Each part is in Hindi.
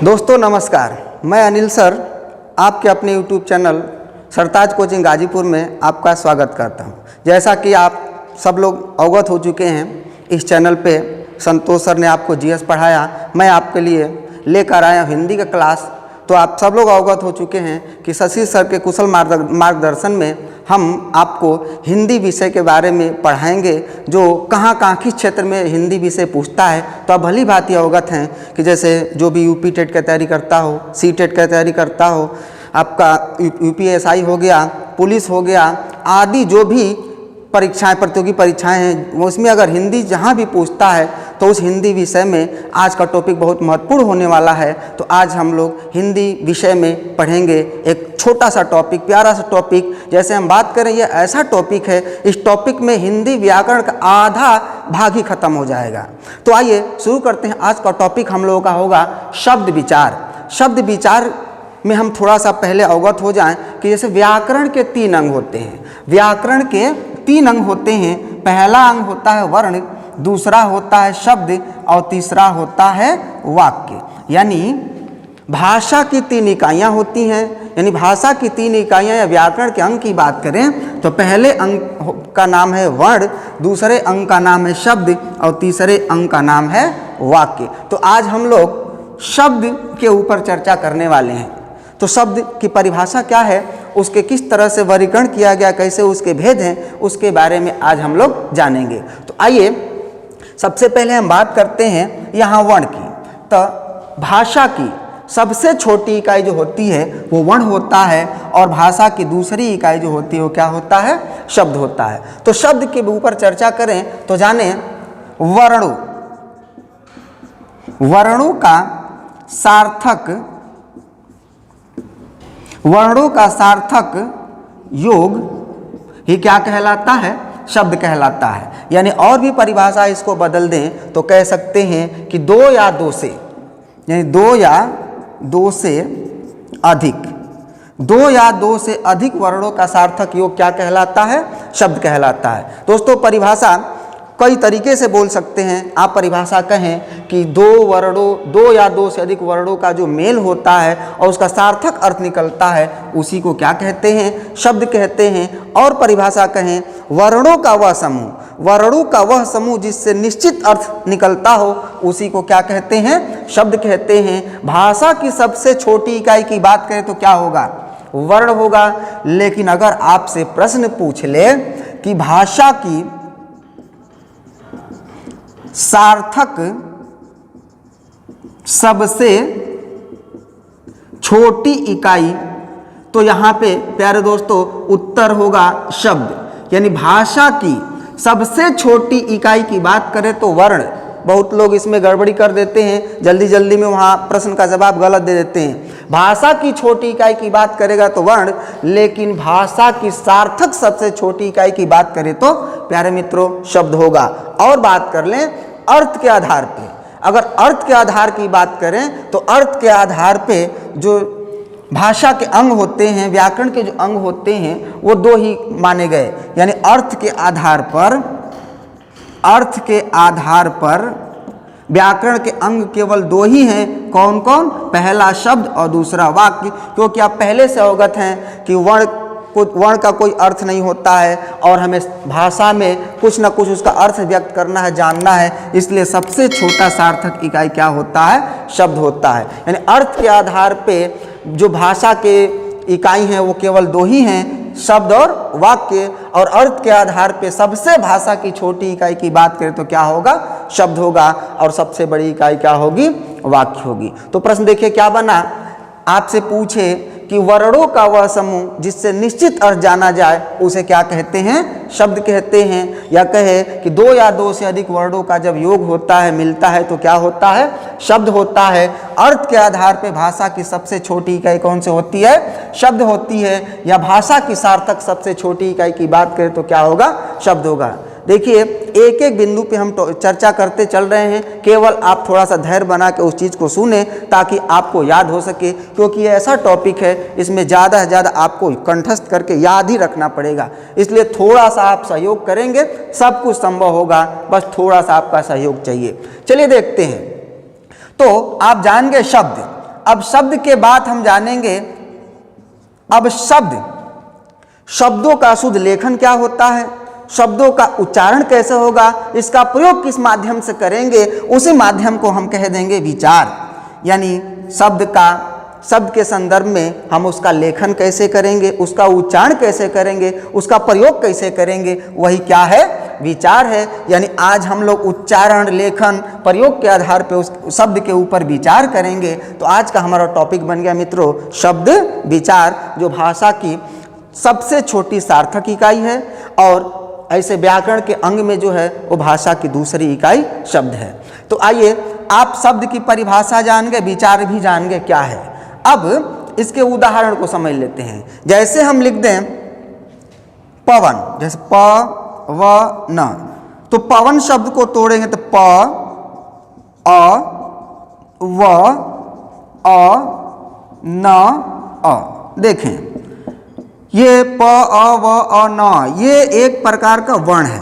दोस्तों नमस्कार, मैं अनिल सर आपके अपने YouTube चैनल सरताज कोचिंग गाजीपुर में आपका स्वागत करता हूं। जैसा कि आप सब लोग अवगत हो चुके हैं, इस चैनल पे संतोष सर ने आपको जीएस पढ़ाया, मैं आपके लिए लेकर आया हिंदी का क्लास। तो आप सब लोग अवगत हो चुके हैं कि शशि सर के कुशल मार्गदर्शन में हम आपको हिंदी विषय के बारे में पढ़ाएंगे, जो कहाँ कहाँ किस क्षेत्र में हिंदी विषय पूछता है। तो आप भली भांति अवगत हैं कि जैसे जो भी यूपी टेट की तैयारी करता हो, सी टेट की तैयारी करता हो, आपका यूपीएसआई हो गया, पुलिस हो गया, आदि जो भी परीक्षाएं, प्रतियोगी परीक्षाएं हैं, उसमें अगर हिंदी जहां भी पूछता है तो उस हिंदी विषय में आज का टॉपिक बहुत महत्वपूर्ण होने वाला है। तो आज हम लोग हिंदी विषय में पढ़ेंगे एक छोटा सा टॉपिक, प्यारा सा टॉपिक। जैसे हम बात करें, ये ऐसा टॉपिक है, इस टॉपिक में हिंदी व्याकरण का आधा भाग ही खत्म हो जाएगा। तो आइए शुरू करते हैं। आज का टॉपिक हम लोगों का होगा शब्द विचार। शब्द विचार में हम थोड़ा सा पहले अवगत हो जाएं कि जैसे व्याकरण के 3 अंग होते हैं। व्याकरण के 3 अंग होते हैं। पहला अंग होता है वर्ण, दूसरा होता है शब्द और तीसरा होता है वाक्य। यानी भाषा की 3 इकाइयाँ होती हैं। यानी भाषा की 3 इकाइयाँ या व्याकरण के अंग की बात करें तो पहले अंग का नाम है वर्ण, दूसरे अंग का नाम है शब्द और तीसरे अंग का नाम है वाक्य। तो आज हम लोग शब्द के ऊपर चर्चा करने वाले हैं। तो शब्द की परिभाषा क्या है, उसके किस तरह से वर्गीकरण किया गया, कैसे उसके भेद हैं, उसके बारे में आज हम लोग जानेंगे। तो आइए सबसे पहले हम बात करते हैं यहाँ वर्ण की। तो भाषा की सबसे छोटी इकाई जो होती है वो वर्ण होता है, और भाषा की दूसरी इकाई जो होती है वो क्या होता है, शब्द होता है। तो शब्द के ऊपर चर्चा करें तो जाने वर्णों, वर्णों का सार्थक, वर्णों का सार्थक योग ही क्या कहलाता है, शब्द कहलाता है। यानी और भी परिभाषा इसको बदल दें तो कह सकते हैं कि 2 या 2 से, यानी 2 या 2 से अधिक, 2 या 2 से अधिक वर्णों का सार्थक योग क्या कहलाता है, शब्द कहलाता है। दोस्तों परिभाषा कई तरीके से बोल सकते हैं। आप परिभाषा कहें कि 2 या 2 से अधिक वर्णों का जो मेल होता है और उसका सार्थक अर्थ निकलता है, उसी को क्या कहते हैं, शब्द कहते हैं। और परिभाषा कहें वर्णों का वह समूह, वर्णों का वह समूह जिससे निश्चित अर्थ निकलता हो, उसी को क्या कहते हैं, शब्द कहते हैं। भाषा की सबसे छोटी इकाई की बात करें तो क्या होगा, वर्ण होगा। लेकिन अगर आपसे प्रश्न पूछ ले कि भाषा की सार्थक सबसे छोटी इकाई, तो यहां पे प्यारे दोस्तों उत्तर होगा शब्द। यानी भाषा की सबसे छोटी इकाई की बात करें तो वर्ण। बहुत लोग इसमें गड़बड़ी कर देते हैं, जल्दी जल्दी में वहां प्रश्न का जवाब गलत दे देते हैं। भाषा की छोटी इकाई की बात करेगा तो वर्ण, लेकिन भाषा की सार्थक सबसे छोटी इकाई की बात करें तो प्यारे मित्रों शब्द होगा। और बात कर लें अर्थ के आधार पे, अगर अर्थ के आधार की बात करें तो अर्थ के आधार पे जो भाषा के अंग होते हैं, व्याकरण के जो अंग होते हैं, वो 2 ही माने गए। यानी अर्थ के आधार पर, अर्थ के आधार पर व्याकरण के अंग केवल 2 ही हैं। कौन कौन, पहला शब्द और दूसरा वाक्य। क्योंकि आप पहले से अवगत हैं कि वर्ण का कोई अर्थ नहीं होता है और हमें भाषा में कुछ ना कुछ उसका अर्थ व्यक्त करना है, जानना है। इसलिए सबसे छोटा सार्थक इकाई क्या होता है, शब्द होता है। यानी अर्थ के आधार पे जो भाषा के इकाई हैं वो केवल 2 ही हैं, शब्द और वाक्य। और अर्थ के आधार पे सबसे भाषा की छोटी इकाई की बात करें तो क्या होगा, शब्द होगा। और सबसे बड़ी इकाई क्या होगी, वाक्य होगी। तो प्रश्न देखिए क्या बना, आपसे पूछे कि वर्णों का वह समूह जिससे निश्चित अर्थ जाना जाए उसे क्या कहते हैं, शब्द कहते हैं। या कहे कि 2 या 2 से अधिक वर्णों का जब योग होता है, मिलता है, तो क्या होता है, शब्द होता है। अर्थ के आधार पे भाषा की सबसे छोटी इकाई कौन सी होती है, शब्द होती है। या भाषा की सार्थक सबसे छोटी इकाई की बात करें तो क्या होगा, शब्द होगा। देखिए एक एक बिंदु पे हम चर्चा करते चल रहे हैं, केवल आप थोड़ा सा धैर्य बना के उस चीज़ को सुने ताकि आपको याद हो सके। क्योंकि ये ऐसा टॉपिक है, इसमें ज़्यादा से ज़्यादा आपको कंठस्थ करके याद ही रखना पड़ेगा। इसलिए थोड़ा सा आप सहयोग करेंगे, सब कुछ संभव होगा, बस थोड़ा सा आपका सहयोग चाहिए। चलिए देखते हैं। तो आप जान गए शब्द। अब शब्द के बाद हम जानेंगे, अब शब्दों का शुद्ध लेखन क्या होता है, शब्दों का उच्चारण कैसे होगा, इसका प्रयोग किस माध्यम से करेंगे, उसी माध्यम को हम कह देंगे विचार। यानी शब्द के संदर्भ में हम उसका लेखन कैसे करेंगे, उसका उच्चारण कैसे करेंगे, उसका प्रयोग कैसे करेंगे, वही क्या है, विचार है। यानी आज हम लोग उच्चारण, लेखन, प्रयोग के आधार पे उस शब्द के ऊपर विचार करेंगे। तो आज का हमारा टॉपिक बन गया मित्रों शब्द विचार, जो भाषा की सबसे छोटी सार्थक इकाई है और ऐसे व्याकरण के अंग में जो है वो भाषा की दूसरी इकाई शब्द है। तो आइए, आप शब्द की परिभाषा जान गए, विचार भी जान गए क्या है। अब इसके उदाहरण को समझ लेते हैं। जैसे हम लिख दें पवन, जैसे प व न, तो पवन शब्द को तोड़ेंगे तो प अ व अ न अ। देखें, ये प अ व अ न, ये एक प्रकार का वर्ण है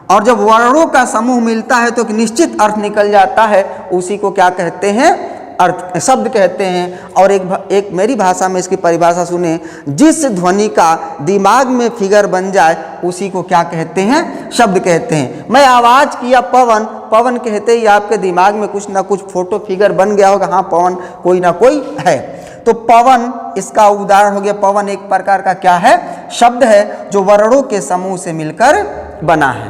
और जब वर्णों का समूह मिलता है तो एक निश्चित अर्थ निकल जाता है, उसी को क्या कहते हैं, अर्थ, शब्द कहते हैं। और एक मेरी भाषा में इसकी परिभाषा सुने, जिस ध्वनि का दिमाग में फिगर बन जाए उसी को क्या कहते हैं, शब्द कहते हैं। मैं आवाज किया पवन, पवन कहते ही आपके दिमाग में कुछ ना कुछ फोटो फिगर बन गया होगा, हाँ पवन कोई ना कोई है। तो पवन इसका उदाहरण हो गया। पवन एक प्रकार का क्या है, शब्द है जो वर्णों के समूह से मिलकर बना है।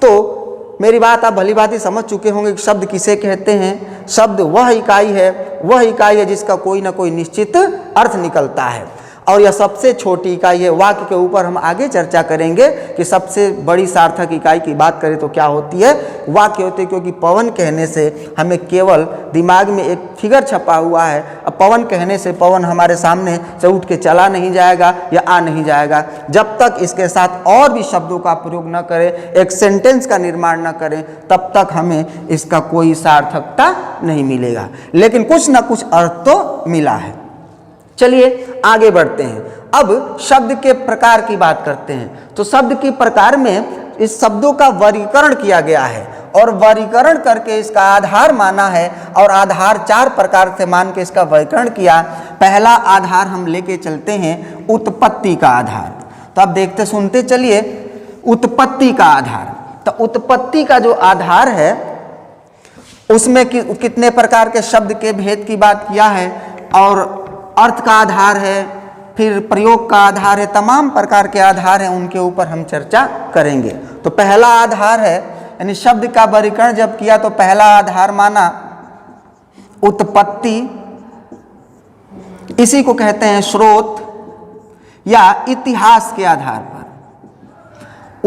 तो मेरी बात आप भली भांति समझ चुके होंगे कि शब्द किसे कहते हैं। शब्द वह इकाई है जिसका कोई ना कोई निश्चित अर्थ निकलता है और यह सबसे छोटी इकाई है। वाक्य के ऊपर हम आगे चर्चा करेंगे कि सबसे बड़ी सार्थक इकाई की बात करें तो क्या होती है, वाक्य होते हैं। क्योंकि पवन कहने से हमें केवल दिमाग में एक फिगर छपा हुआ है। अब पवन कहने से पवन हमारे सामने से उठ के चला नहीं जाएगा या आ नहीं जाएगा। जब तक इसके साथ और भी शब्दों का प्रयोग न करें, एक सेंटेंस का निर्माण न करें, तब तक हमें इसका कोई सार्थकता नहीं मिलेगा। लेकिन कुछ ना कुछ अर्थ तो मिला है। चलिए आगे बढ़ते हैं। अब शब्द के प्रकार की बात करते हैं। तो शब्द के प्रकार में इस शब्दों का वर्गीकरण किया गया है और वर्गीकरण करके इसका आधार माना है और आधार 4 प्रकार से मान के इसका वर्गीकरण किया। पहला आधार हम लेके चलते हैं उत्पत्ति का आधार। तो आप देखते सुनते चलिए, उत्पत्ति का आधार। तो उत्पत्ति का जो आधार है उसमें कितने प्रकार के शब्द के भेद की बात किया है और अर्थ का आधार है, फिर प्रयोग का आधार है, तमाम प्रकार के आधार हैं, उनके ऊपर हम चर्चा करेंगे। तो पहला आधार है, यानी शब्द का वर्गीकरण जब किया तो पहला आधार माना उत्पत्ति। इसी को कहते हैं स्रोत या इतिहास के आधार पर।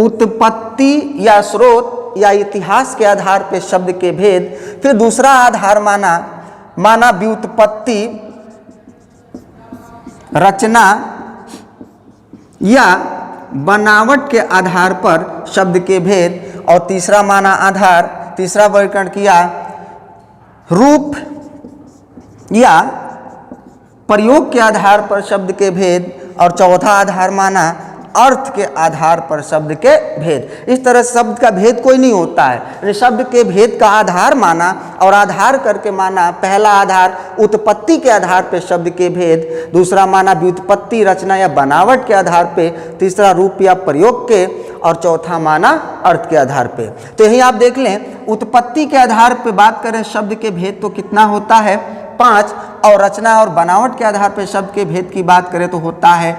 उत्पत्ति या स्रोत या इतिहास के आधार पर शब्द के भेद। फिर दूसरा आधार माना व्युत्पत्ति, रचना या बनावट के आधार पर शब्द के भेद। और तीसरा माना आधार, तीसरा वर्गीकरण किया रूप या प्रयोग के आधार पर शब्द के भेद। और चौथा आधार माना अर्थ के आधार पर शब्द के भेद। इस तरह शब्द का भेद कोई नहीं होता है, शब्द के भेद का आधार माना और आधार करके माना। पहला आधार उत्पत्ति के आधार पर शब्द के भेद, दूसरा माना व्युत्पत्ति, रचना या बनावट के आधार पे, तीसरा रूप या प्रयोग के, और चौथा माना अर्थ के आधार पे। तो यही आप देख लें, उत्पत्ति के आधार पर बात करें शब्द के भेद तो कितना होता है, 5। और रचना और बनावट के आधार पर शब्द के भेद की बात करें तो होता है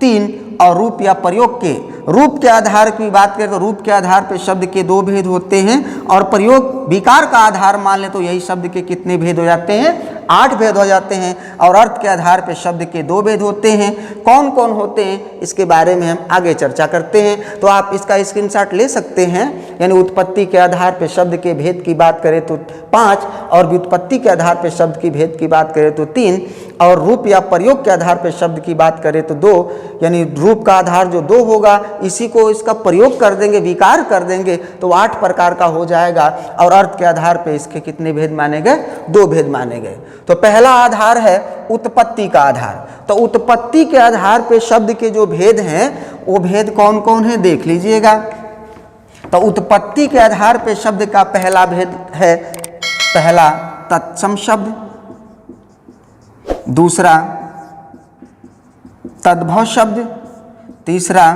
3। और रूप या प्रयोग के, रूप के आधार की बात करें तो रूप के आधार पर शब्द के 2 भेद होते हैं। और प्रयोग विकार का आधार मान लें तो यही शब्द के कितने भेद हो जाते हैं, 8 भेद हो जाते हैं। और अर्थ के आधार पर शब्द के 2 भेद होते हैं। कौन कौन होते हैं इसके बारे में हम आगे चर्चा करते हैं। तो आप इसका स्क्रीनशॉट ले सकते हैं। यानी उत्पत्ति के आधार पर शब्द के भेद की बात करें तो 5, और व्युत्पत्ति के आधार पर शब्द की भेद की बात करें तो 3, और रूप या प्रयोग के आधार पर शब्द की बात करें तो 2। यानी रूप का आधार जो 2 होगा, इसी को इसका प्रयोग कर देंगे, विकार कर देंगे तो 8 प्रकार का हो जाएगा। और अर्थ के आधार पे इसके कितने भेद माने गए, 2 भेद माने गए। तो पहला आधार है उत्पत्ति का आधार। तो उत्पत्ति के आधार पे शब्द के जो भेद हैं वो भेद कौन कौन है देख लीजिएगा। तो उत्पत्ति के आधार पे शब्द का पहला भेद है, पहला तत्सम शब्द, दूसरा तद्भव शब्द, तीसरा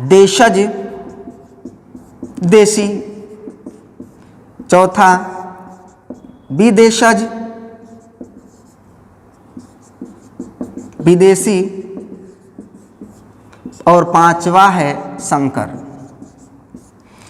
देशज देशी, चौथा विदेशज विदेशी, और पांचवा है संकर।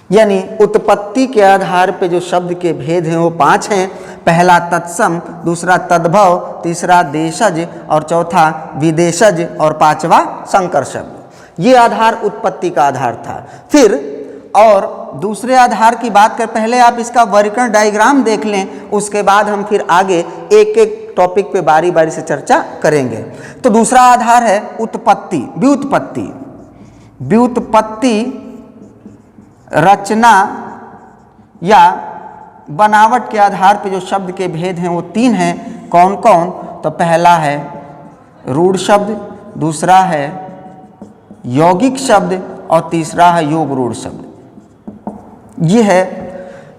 यानी उत्पत्ति के आधार पे जो शब्द के भेद हैं वो 5 हैं। पहला तत्सम, दूसरा तद्भव, तीसरा देशज और चौथा विदेशज और पांचवा संकर शब्द। ये आधार उत्पत्ति का आधार था। फिर और दूसरे आधार की बात कर, पहले आप इसका वर्गीकरण डायग्राम देख लें, उसके बाद हम फिर आगे एक एक टॉपिक पे बारी बारी से चर्चा करेंगे। तो दूसरा आधार है उत्पत्ति, व्युत्पत्ति। व्युत्पत्ति रचना या बनावट के आधार पे जो शब्द के भेद हैं वो 3 हैं। कौन कौन? तो पहला है रूढ़ शब्द, दूसरा है यौगिक शब्द और तीसरा है योग रूढ़ शब्द। ये है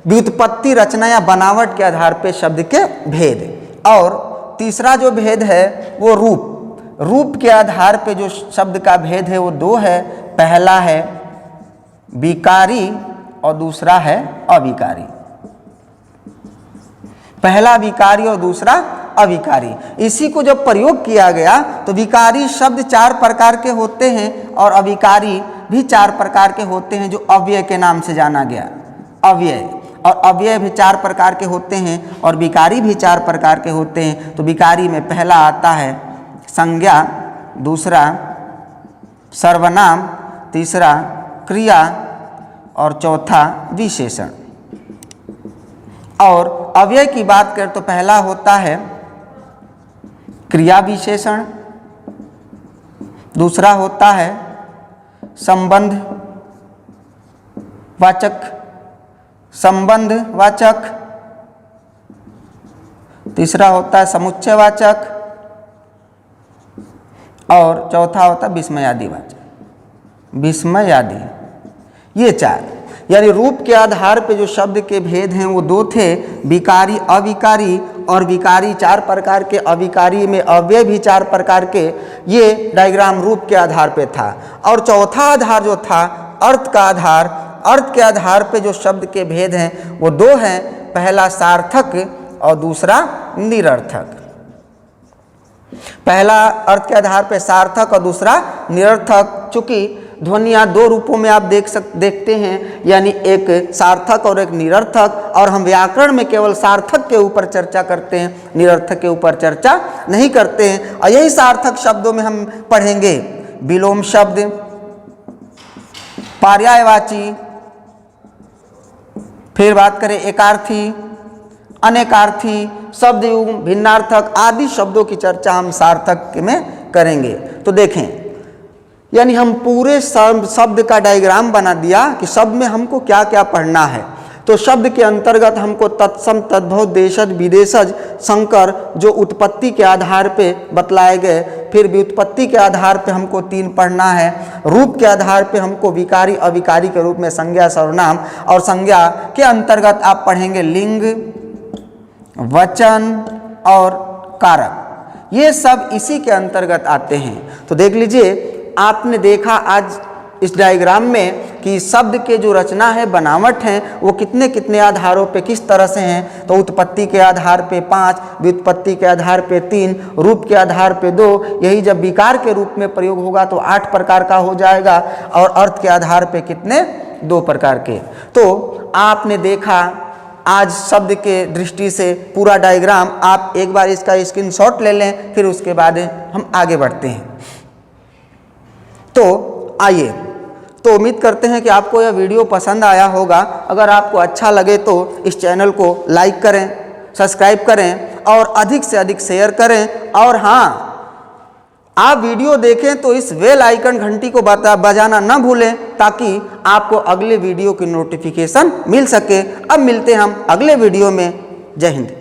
व्युत्पत्ति, रचना या बनावट के आधार पे शब्द के भेद। और तीसरा जो भेद है वो रूप। रूप के आधार पे जो शब्द का भेद है वो 2 है। पहला है विकारी और दूसरा है अविकारी। पहला विकारी और दूसरा अविकारी। इसी को जब प्रयोग किया गया तो विकारी शब्द 4 प्रकार के होते हैं और अविकारी भी 4 प्रकार के होते हैं, जो अव्यय के नाम से जाना गया। अव्यय और अव्यय भी 4 प्रकार के होते हैं और विकारी भी 4 प्रकार के होते हैं। तो विकारी में पहला आता है संज्ञा, दूसरा सर्वनाम, तीसरा क्रिया और चौथा विशेषण। और अव्यय की बात करें तो पहला होता है क्रिया विशेषण, दूसरा होता है संबंध वाचक, तीसरा होता है समुच्चयवाचक और चौथा होता है विस्मयादि वाचक, विस्मयादि। ये 4, यानी रूप के आधार पे जो शब्द के भेद हैं वो 2 थे, विकारी अविकारी। और विकारी 4 प्रकार के, अविकारी में अव्यय भी 4 प्रकार के। ये डायग्राम रूप के आधार पे था। और चौथा आधार जो था अर्थ का आधार। अर्थ के आधार पे जो शब्द के भेद हैं वो 2 हैं, पहला सार्थक और दूसरा निरर्थक। पहला अर्थ के आधार पे सार्थक और दूसरा निरर्थक। चूंकि ध्वनियाँ 2 रूपों में आप देखते हैं, यानी एक सार्थक और एक निरर्थक। और हम व्याकरण में केवल सार्थक के ऊपर चर्चा करते हैं, निरर्थक के ऊपर चर्चा नहीं करते हैं। और यही सार्थक शब्दों में हम पढ़ेंगे विलोम शब्द, पर्यायवाची, फिर बात करें एकार्थी, अनेकार्थी, शब्दयुग्म, भिन्नार्थक आदि शब्दों की चर्चा हम सार्थक में करेंगे। तो देखें, यानी हम पूरे शब्द का डायग्राम बना दिया कि शब्द में हमको क्या क्या पढ़ना है। तो शब्द के अंतर्गत हमको तत्सम, तद्भव, देशज, विदेशज, संकर जो उत्पत्ति के आधार पे बतलाए गए। फिर व्युत्पत्ति के आधार पे हमको 3 पढ़ना है। रूप के आधार पे हमको विकारी अविकारी के रूप में संज्ञा, सर्वनाम। और संज्ञा के अंतर्गत आप पढ़ेंगे लिंग, वचन और कारक। ये सब इसी के अंतर्गत आते हैं। तो देख लीजिए, आपने देखा आज इस डायग्राम में कि शब्द के जो रचना है, बनावट है, वो कितने कितने आधारों पे किस तरह से हैं। तो उत्पत्ति के आधार पे 5, व्युत्पत्ति के आधार पे 3, रूप के आधार पे 2। यही जब विकार के रूप में प्रयोग होगा तो 8 प्रकार का हो जाएगा। और अर्थ के आधार पे कितने? 2 प्रकार के। तो आपने देखा आज शब्द के दृष्टि से पूरा डायग्राम। आप एक बार इसका स्क्रीनशॉट ले लें, फिर उसके बाद हम आगे बढ़ते हैं। तो आइए, तो उम्मीद करते हैं कि आपको यह वीडियो पसंद आया होगा। अगर आपको अच्छा लगे तो इस चैनल को लाइक करें, सब्सक्राइब करें और अधिक से अधिक शेयर करें। और हाँ, आप वीडियो देखें तो इस बेल आइकन घंटी को बजाना न भूलें, ताकि आपको अगले वीडियो की नोटिफिकेशन मिल सके। अब मिलते हैं हम अगले वीडियो में। जय हिंद।